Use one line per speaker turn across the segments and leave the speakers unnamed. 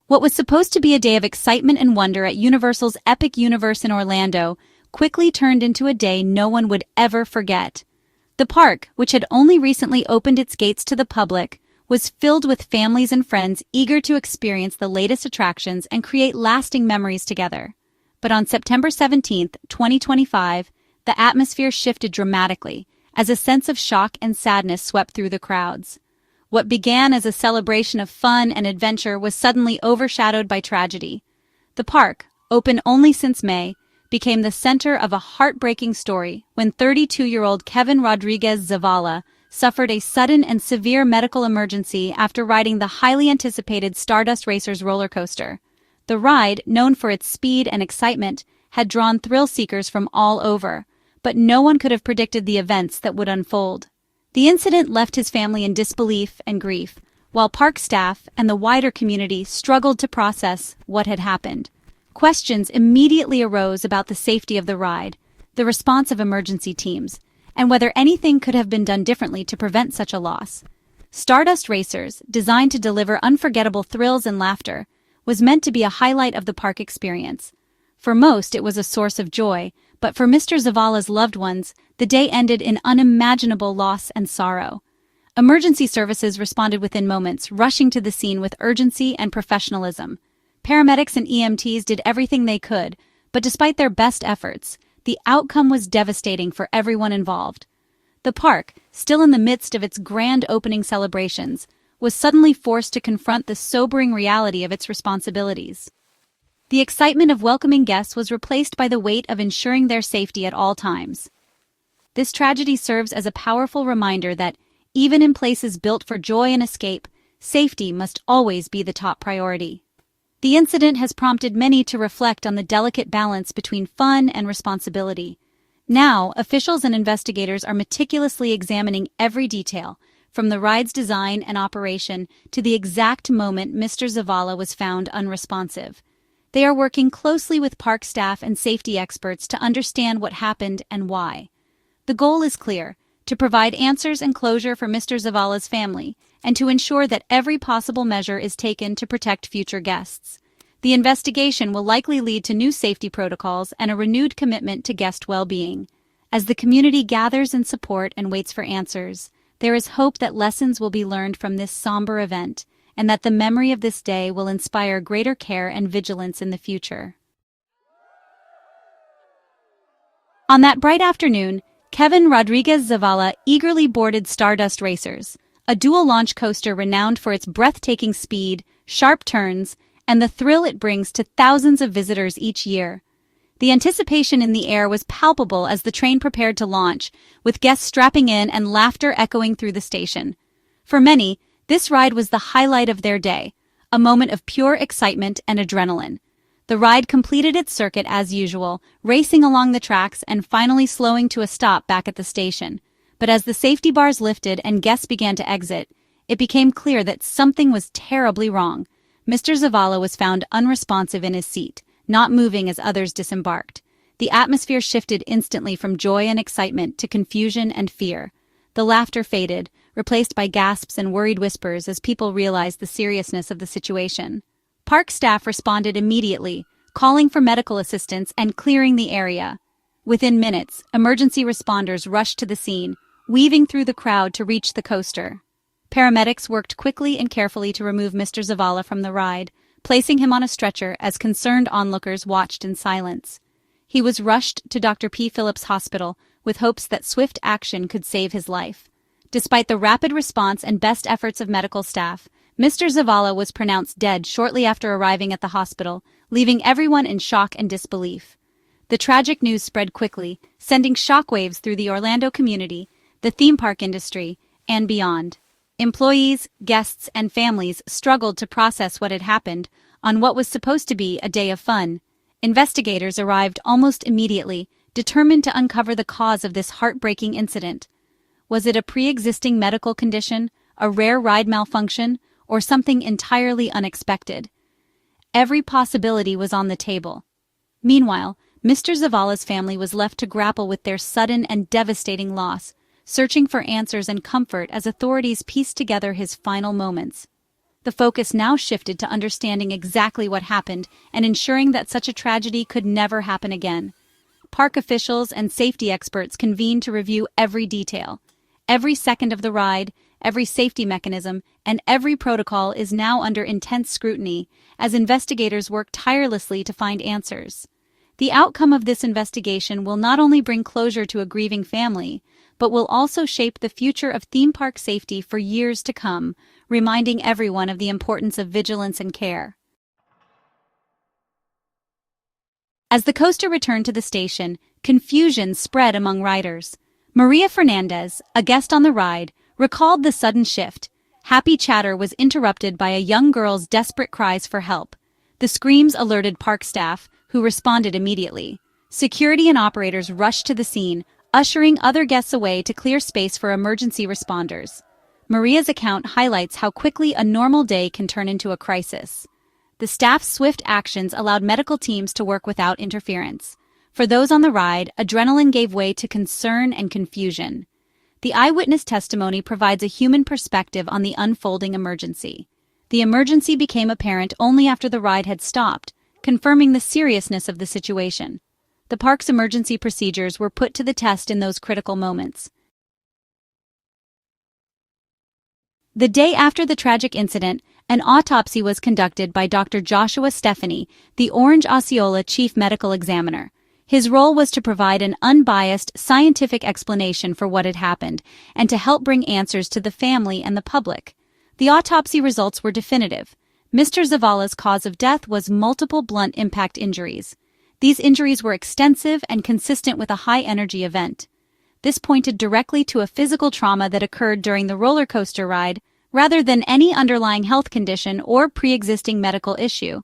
What was supposed to be a day of excitement and wonder at Universal's Epic Universe in Orlando quickly turned into a day no one would ever forget. The park, which had only recently opened its gates to the public, was filled with families and friends eager to experience the latest attractions and create lasting memories together. But on September 17, 2025, the atmosphere shifted dramatically as a sense of shock and sadness swept through the crowds. What began as a celebration of fun and adventure was suddenly overshadowed by tragedy. The park, open only since May, became the center of a heartbreaking story when 32-year-old Kevin Rodriguez Zavala suffered a sudden and severe medical emergency after riding the highly anticipated Stardust Racers roller coaster. The ride, known for its speed and excitement, had drawn thrill-seekers from all over, but no one could have predicted the events that would unfold. The incident left his family in disbelief and grief, while park staff and the wider community struggled to process what had happened. Questions immediately arose about the safety of the ride, the response of emergency teams, and whether anything could have been done differently to prevent such a loss. Stardust Racers, designed to deliver unforgettable thrills and laughter, was meant to be a highlight of the park experience. For most, it was a source of joy, but for Mr. Zavala's loved ones, the day ended in unimaginable loss and sorrow. Emergency services responded within moments, rushing to the scene with urgency and professionalism. Paramedics and EMTs did everything they could, but despite their best efforts, the outcome was devastating for everyone involved. The park, still in the midst of its grand opening celebrations, was suddenly forced to confront the sobering reality of its responsibilities. The excitement of welcoming guests was replaced by the weight of ensuring their safety at all times. This tragedy serves as a powerful reminder that, even in places built for joy and escape, safety must always be the top priority. The incident has prompted many to reflect on the delicate balance between fun and responsibility. Now, officials and investigators are meticulously examining every detail, from the ride's design and operation to the exact moment Mr. Zavala was found unresponsive. They are working closely with park staff and safety experts to understand what happened and why. The goal is clear: to provide answers and closure for Mr. Zavala's family, and to ensure that every possible measure is taken to protect future guests. The investigation will likely lead to new safety protocols and a renewed commitment to guest well-being. As the community gathers in support and waits for answers, there is hope that lessons will be learned from this somber event, and that the memory of this day will inspire greater care and vigilance in the future. On that bright afternoon, Kevin Rodriguez Zavala eagerly boarded Stardust Racers, a dual-launch coaster renowned for its breathtaking speed, sharp turns, and the thrill it brings to thousands of visitors each year. The anticipation in the air was palpable as the train prepared to launch, with guests strapping in and laughter echoing through the station. For many, this ride was the highlight of their day, a moment of pure excitement and adrenaline. The ride completed its circuit as usual, racing along the tracks and finally slowing to a stop back at the station. But as the safety bars lifted and guests began to exit, it became clear that something was terribly wrong. Mr. Zavala was found unresponsive in his seat, not moving as others disembarked. The atmosphere shifted instantly from joy and excitement to confusion and fear. The laughter faded, replaced by gasps and worried whispers as people realized the seriousness of the situation. Park staff responded immediately, calling for medical assistance and clearing the area. Within minutes, emergency responders rushed to the scene, weaving through the crowd to reach the coaster. Paramedics worked quickly and carefully to remove Mr. Zavala from the ride, placing him on a stretcher as concerned onlookers watched in silence. He was rushed to Dr. P. Phillips Hospital with hopes that swift action could save his life. Despite the rapid response and best efforts of medical staff, Mr. Zavala was pronounced dead shortly after arriving at the hospital, leaving everyone in shock and disbelief. The tragic news spread quickly, sending shockwaves through the Orlando community, the theme park industry, and beyond. Employees, guests, and families struggled to process what had happened on what was supposed to be a day of fun. Investigators arrived almost immediately, determined to uncover the cause of this heartbreaking incident. Was it a pre-existing medical condition, a rare ride malfunction, or something entirely unexpected? Every possibility was on the table. Meanwhile, Mr. Zavala's family was left to grapple with their sudden and devastating loss, searching for answers and comfort as authorities pieced together his final moments. The focus now shifted to understanding exactly what happened and ensuring that such a tragedy could never happen again. Park officials and safety experts convened to review every detail. Every second of the ride, every safety mechanism, and every protocol is now under intense scrutiny as investigators work tirelessly to find answers. The outcome of this investigation will not only bring closure to a grieving family, but will also shape the future of theme park safety for years to come, reminding everyone of the importance of vigilance and care. As the coaster returned to the station, confusion spread among riders. Maria Fernandez, a guest on the ride, recalled the sudden shift. Happy chatter was interrupted by a young girl's desperate cries for help. The screams alerted park staff, who responded immediately. Security and operators rushed to the scene, ushering other guests away to clear space for emergency responders. Maria's account highlights how quickly a normal day can turn into a crisis. The staff's swift actions allowed medical teams to work without interference. For those on the ride, adrenaline gave way to concern and confusion. The eyewitness testimony provides a human perspective on the unfolding emergency. The emergency became apparent only after the ride had stopped, confirming the seriousness of the situation. The park's emergency procedures were put to the test in those critical moments. The day after the tragic incident, an autopsy was conducted by Dr. Joshua Stephany, the Orange-Osceola Chief Medical Examiner. His role was to provide an unbiased, scientific explanation for what had happened and to help bring answers to the family and the public. The autopsy results were definitive. Mr. Zavala's cause of death was multiple blunt impact injuries. These injuries were extensive and consistent with a high-energy event. This pointed directly to a physical trauma that occurred during the roller coaster ride, rather than any underlying health condition or pre-existing medical issue.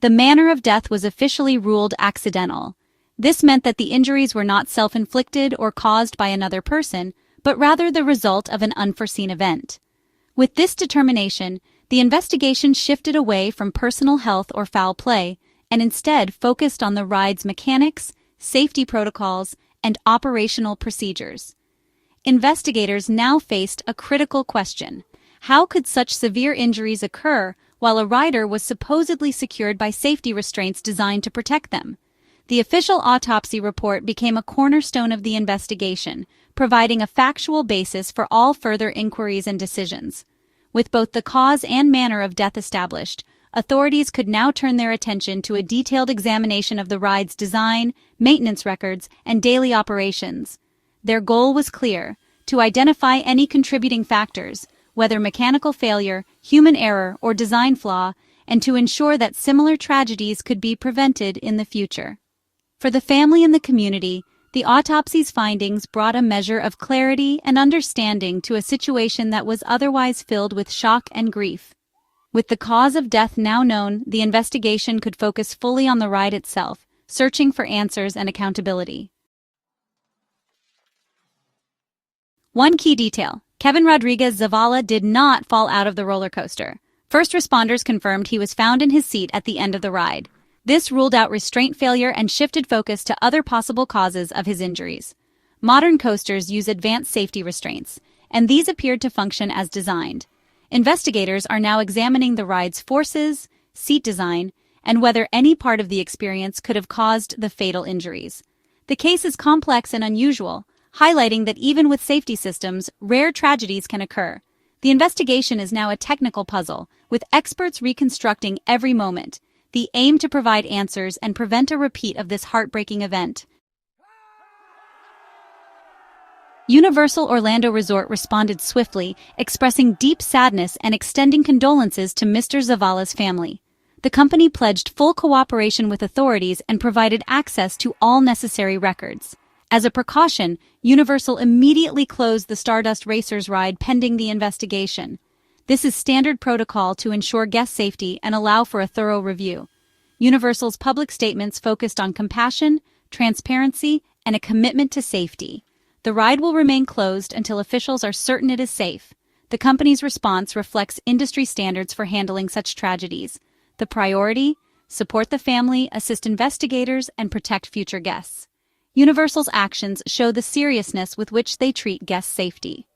The manner of death was officially ruled accidental. This meant that the injuries were not self-inflicted or caused by another person, but rather the result of an unforeseen event. With this determination, the investigation shifted away from personal health or foul play and instead focused on the ride's mechanics, safety protocols, and operational procedures. Investigators now faced a critical question. How could such severe injuries occur while a rider was supposedly secured by safety restraints designed to protect them? The official autopsy report became a cornerstone of the investigation, providing a factual basis for all further inquiries and decisions. With both the cause and manner of death established, authorities could now turn their attention to a detailed examination of the ride's design, maintenance records, and daily operations. Their goal was clear: to identify any contributing factors, whether mechanical failure, human error, or design flaw, and to ensure that similar tragedies could be prevented in the future. For the family and the community, the autopsy's findings brought a measure of clarity and understanding to a situation that was otherwise filled with shock and grief. With the cause of death now known, the investigation could focus fully on the ride itself, searching for answers and accountability. One key detail: Kevin Rodriguez Zavala did not fall out of the roller coaster. First responders confirmed he was found in his seat at the end of the ride. This ruled out restraint failure and shifted focus to other possible causes of his injuries. Modern coasters use advanced safety restraints, and these appeared to function as designed. Investigators are now examining the ride's forces, seat design, and whether any part of the experience could have caused the fatal injuries. The case is complex and unusual, highlighting that even with safety systems, rare tragedies can occur. The investigation is now a technical puzzle, with experts reconstructing every moment, the aim to provide answers and prevent a repeat of this heartbreaking event. Universal Orlando Resort responded swiftly, expressing deep sadness and extending condolences to Mr. Zavala's family. The company pledged full cooperation with authorities and provided access to all necessary records. As a precaution, Universal immediately closed the Stardust Racers ride pending the investigation. This is standard protocol to ensure guest safety and allow for a thorough review. Universal's public statements focused on compassion, transparency, and a commitment to safety. The ride will remain closed until officials are certain it is safe. The company's response reflects industry standards for handling such tragedies. The priority: support the family, assist investigators, and protect future guests. Universal's actions show the seriousness with which they treat guest safety.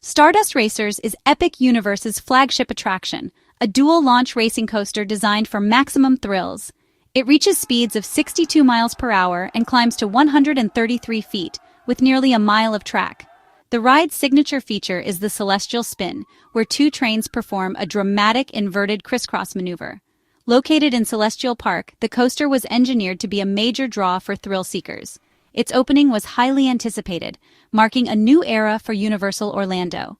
Stardust Racers is Epic Universe's flagship attraction, a dual-launch racing coaster designed for maximum thrills. It reaches speeds of 62 miles per hour and climbs to 133 feet, with nearly a mile of track. The ride's signature feature is the celestial spin, where two trains perform a dramatic inverted crisscross maneuver. Located in Celestial Park, the coaster was engineered to be a major draw for thrill seekers. Its opening was highly anticipated, marking a new era for Universal Orlando.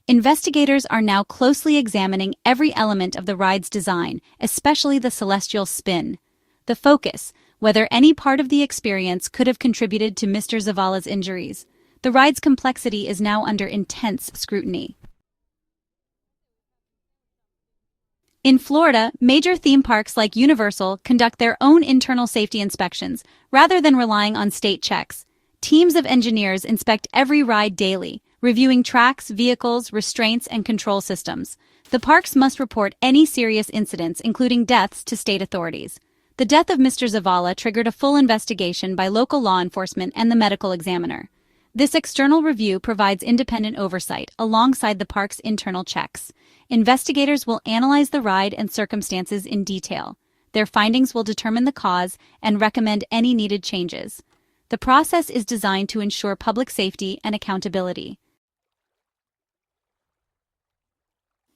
Investigators are now closely examining every element of the ride's design, especially the celestial spin. The focus, whether any part of the experience could have contributed to Mr. Zavala's injuries. The ride's complexity is now under intense scrutiny. In Florida, major theme parks like Universal conduct their own internal safety inspections, rather than relying on state checks. Teams of engineers inspect every ride daily, reviewing tracks, vehicles, restraints, and control systems. The parks must report any serious incidents, including deaths, to state authorities. The death of Mr. Zavala triggered a full investigation by local law enforcement and the medical examiner. This external review provides independent oversight alongside the park's internal checks. Investigators will analyze the ride and circumstances in detail. Their findings will determine the cause and recommend any needed changes. The process is designed to ensure public safety and accountability.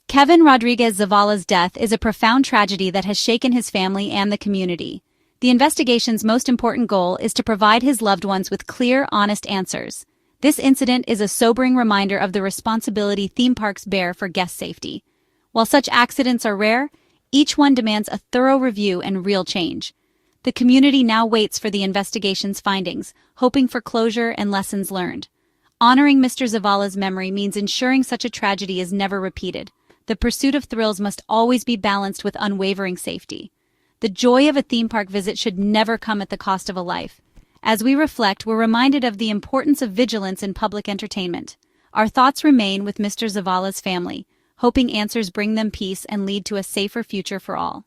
Kevin Rodriguez Zavala's death is a profound tragedy that has shaken his family and the community. The investigation's most important goal is to provide his loved ones with clear, honest answers. This incident is a sobering reminder of the responsibility theme parks bear for guest safety. While such accidents are rare, each one demands a thorough review and real change. The community now waits for the investigation's findings, hoping for closure and lessons learned. Honoring Mr. Zavala's memory means ensuring such a tragedy is never repeated. The pursuit of thrills must always be balanced with unwavering safety. The joy of a theme park visit should never come at the cost of a life. As we reflect, we're reminded of the importance of vigilance in public entertainment. Our thoughts remain with Mr. Zavala's family, hoping answers bring them peace and lead to a safer future for all.